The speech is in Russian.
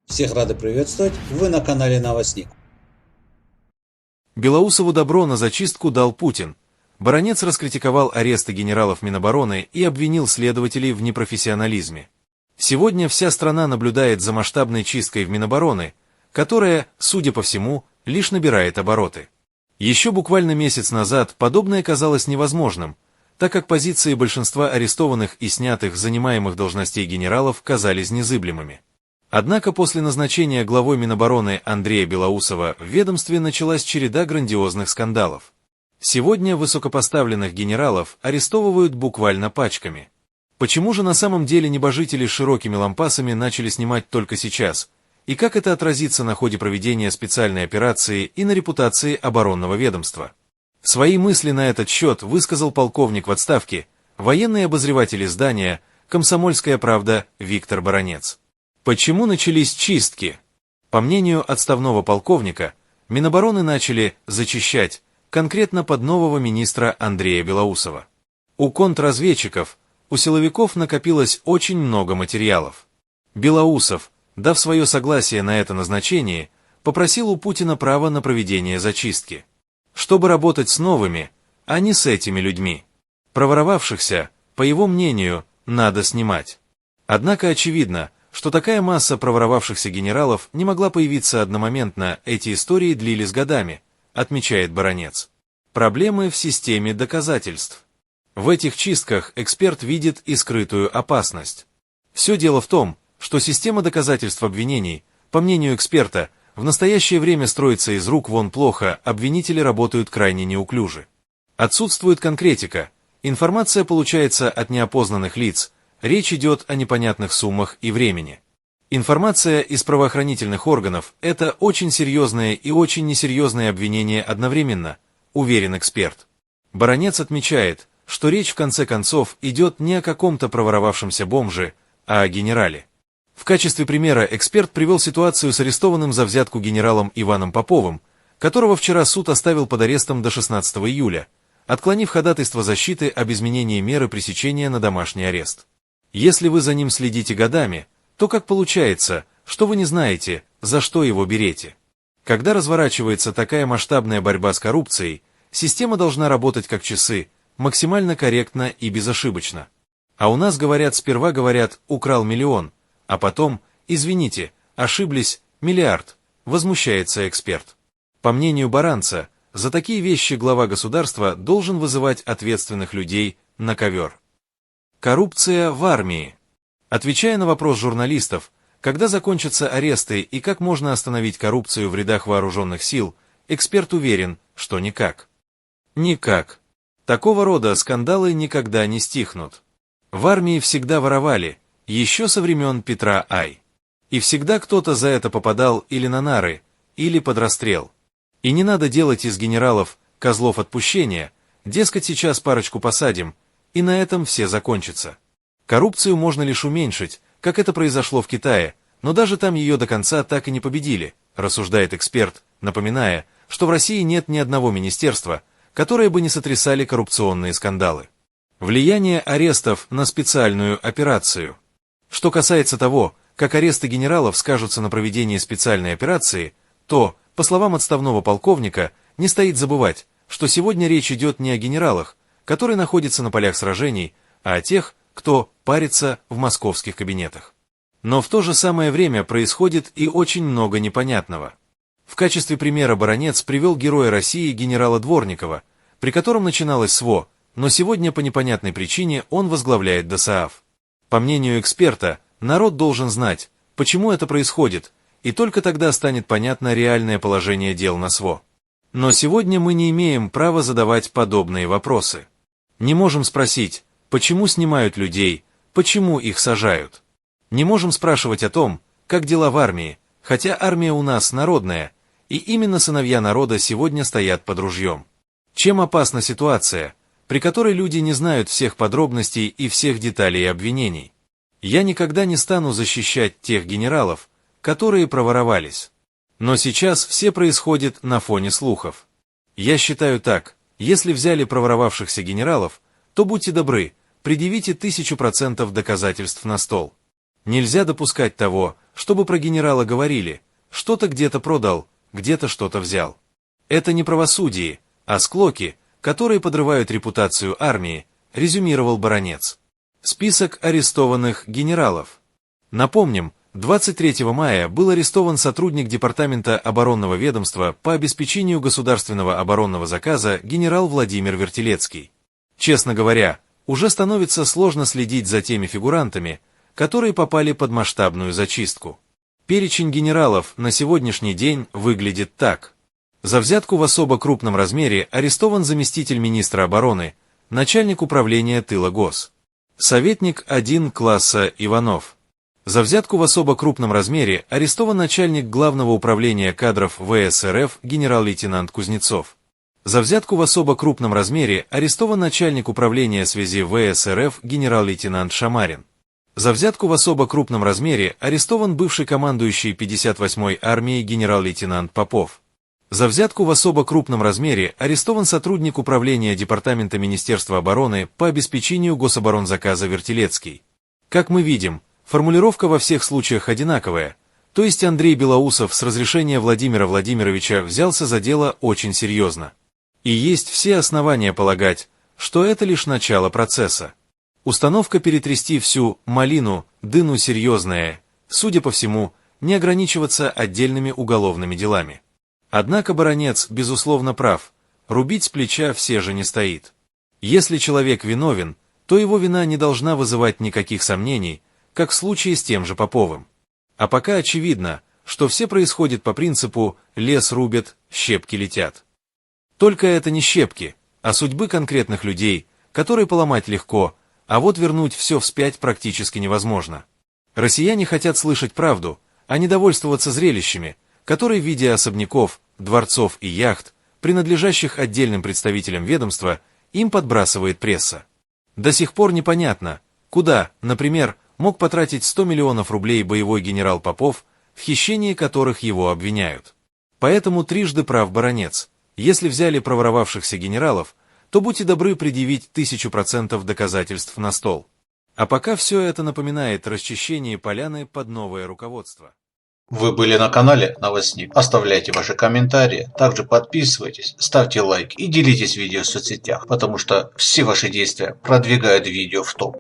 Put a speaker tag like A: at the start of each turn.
A: Всех рады приветствовать, вы на канале Новостник.
B: Белоусову добро на зачистку дал Путин. Баранец раскритиковал аресты генералов Минобороны и обвинил следователей в непрофессионализме. Сегодня вся страна наблюдает за масштабной чисткой в Минобороны, которая, судя по всему, лишь набирает обороты. Еще буквально месяц назад подобное казалось невозможным, так как позиции большинства арестованных и снятых занимаемых должностей генералов казались незыблемыми. Однако после назначения главой Минобороны Андрея Белоусова в ведомстве началась череда грандиозных скандалов. Сегодня высокопоставленных генералов арестовывают буквально пачками. Почему же на самом деле небожители с широкими лампасами начали снимать только сейчас? И как это отразится на ходе проведения специальной операции и на репутации оборонного ведомства? Свои мысли на этот счет высказал полковник в отставке, военный обозреватель издания «Комсомольская правда» Виктор Баранец. Почему начались чистки? По мнению отставного полковника, Минобороны начали зачищать конкретно под нового министра Андрея Белоусова. У контрразведчиков, у силовиков накопилось очень много материалов. Белоусов, дав свое согласие на это назначение, попросил у Путина право на проведение зачистки, чтобы работать с новыми, а не с этими людьми. Проворовавшихся, по его мнению, надо снимать. Однако очевидно, что такая масса проворовавшихся генералов не могла появиться одномоментно, эти истории длились годами, отмечает Баранец. Проблемы в системе доказательств. В этих чистках эксперт видит и скрытую опасность. Все дело в том, что система доказательств обвинений, по мнению эксперта, в настоящее время строится из рук вон плохо, обвинители работают крайне неуклюже. Отсутствует конкретика, информация получается от неопознанных лиц, речь идет о непонятных суммах и времени. Информация из правоохранительных органов – это очень серьезное и очень несерьезное обвинение одновременно, уверен эксперт. Баранец отмечает, что речь в конце концов идет не о каком-то проворовавшемся бомже, а о генерале. В качестве примера эксперт привел ситуацию с арестованным за взятку генералом Иваном Поповым, которого вчера суд оставил под арестом до 16 июля, отклонив ходатайство защиты об изменении меры пресечения на домашний арест. Если вы за ним следите годами, то как получается, что вы не знаете, за что его берете? Когда разворачивается такая масштабная борьба с коррупцией, система должна работать как часы, максимально корректно и безошибочно. А у нас сперва говорят «украл миллион», а потом «извините, ошиблись, миллиард», возмущается эксперт. По мнению Баранца, за такие вещи глава государства должен вызывать ответственных людей на ковер. Коррупция в армии. Отвечая на вопрос журналистов, когда закончатся аресты и как можно остановить коррупцию в рядах вооруженных сил, эксперт уверен, что никак. Никак. Такого рода скандалы никогда не стихнут. В армии всегда воровали, еще со времен Петра I. И всегда кто-то за это попадал или на нары, или под расстрел. И не надо делать из генералов козлов отпущения, дескать, сейчас парочку посадим, и на этом все закончится. Коррупцию можно лишь уменьшить, как это произошло в Китае, но даже там ее до конца так и не победили, рассуждает эксперт, напоминая, что в России нет ни одного министерства, которое бы не сотрясали коррупционные скандалы. Влияние арестов на специальную операцию. Что касается того, как аресты генералов скажутся на проведении специальной операции, то, по словам отставного полковника, не стоит забывать, что сегодня речь идет не о генералах, которые находятся на полях сражений, а о тех, кто парится в московских кабинетах. Но в то же самое время происходит и очень много непонятного. В качестве примера Баранец привел героя России генерала Дворникова, при котором начиналось СВО, но сегодня по непонятной причине он возглавляет ДОСААФ. По мнению эксперта, народ должен знать, почему это происходит, и только тогда станет понятно реальное положение дел на СВО. Но сегодня мы не имеем права задавать подобные вопросы. Не можем спросить, почему снимают людей, почему их сажают. Не можем спрашивать о том, как дела в армии, хотя армия у нас народная, и именно сыновья народа сегодня стоят под ружьем. Чем опасна ситуация, при которой люди не знают всех подробностей и всех деталей обвинений? Я никогда не стану защищать тех генералов, которые проворовались. Но сейчас все происходит на фоне слухов. Я считаю так, если взяли проворовавшихся генералов, то будьте добры, предъявите 1000% доказательств на стол. Нельзя допускать того, чтобы про генерала говорили: что-то где-то продал, где-то что-то взял. Это не правосудие, а склоки, которые подрывают репутацию армии, резюмировал Баранец. Список арестованных генералов. Напомним, 23 мая был арестован сотрудник Департамента оборонного ведомства по обеспечению государственного оборонного заказа генерал Владимир Вертилецкий. Честно говоря, уже становится сложно следить за теми фигурантами, которые попали под масштабную зачистку. Перечень генералов на сегодняшний день выглядит так. За взятку в особо крупном размере арестован заместитель министра обороны, начальник управления тыла ГОС. Советник 1 класса Иванов. За взятку в особо крупном размере арестован начальник Главного управления кадров ВС РФ генерал-лейтенант Кузнецов. За взятку в особо крупном размере арестован начальник управления связи ВС РФ генерал-лейтенант Шамарин. За взятку в особо крупном размере арестован бывший командующий 58-й армией генерал-лейтенант Попов. За взятку в особо крупном размере арестован сотрудник управления Департамента Министерства обороны по обеспечению гособоронзаказа Вертилецкий. Как мы видим, формулировка во всех случаях одинаковая, то есть Андрей Белоусов с разрешения Владимира Владимировича взялся за дело очень серьезно. И есть все основания полагать, что это лишь начало процесса. Установка перетрясти всю малину, дыну серьезная, судя по всему, не ограничиваться отдельными уголовными делами. Однако Баранец, безусловно, прав, рубить с плеча все же не стоит. Если человек виновен, то его вина не должна вызывать никаких сомнений, как в случае с тем же Поповым. А пока очевидно, что все происходит по принципу «лес рубят, щепки летят». Только это не щепки, а судьбы конкретных людей, которые поломать легко, а вот вернуть все вспять практически невозможно. Россияне хотят слышать правду, а не довольствоваться зрелищами, которые в виде особняков, дворцов и яхт, принадлежащих отдельным представителям ведомства, им подбрасывает пресса. До сих пор непонятно, куда, например, мог потратить 100 миллионов рублей боевой генерал Попов, в хищении которых его обвиняют. Поэтому трижды прав Баранец. Если взяли проворовавшихся генералов, то будьте добры предъявить 1000% доказательств на стол. А пока все это напоминает расчищение поляны под новое руководство.
A: Вы были на канале Новостник. Оставляйте ваши комментарии, также подписывайтесь, ставьте лайки и делитесь видео в соцсетях, потому что все ваши действия продвигают видео в топ.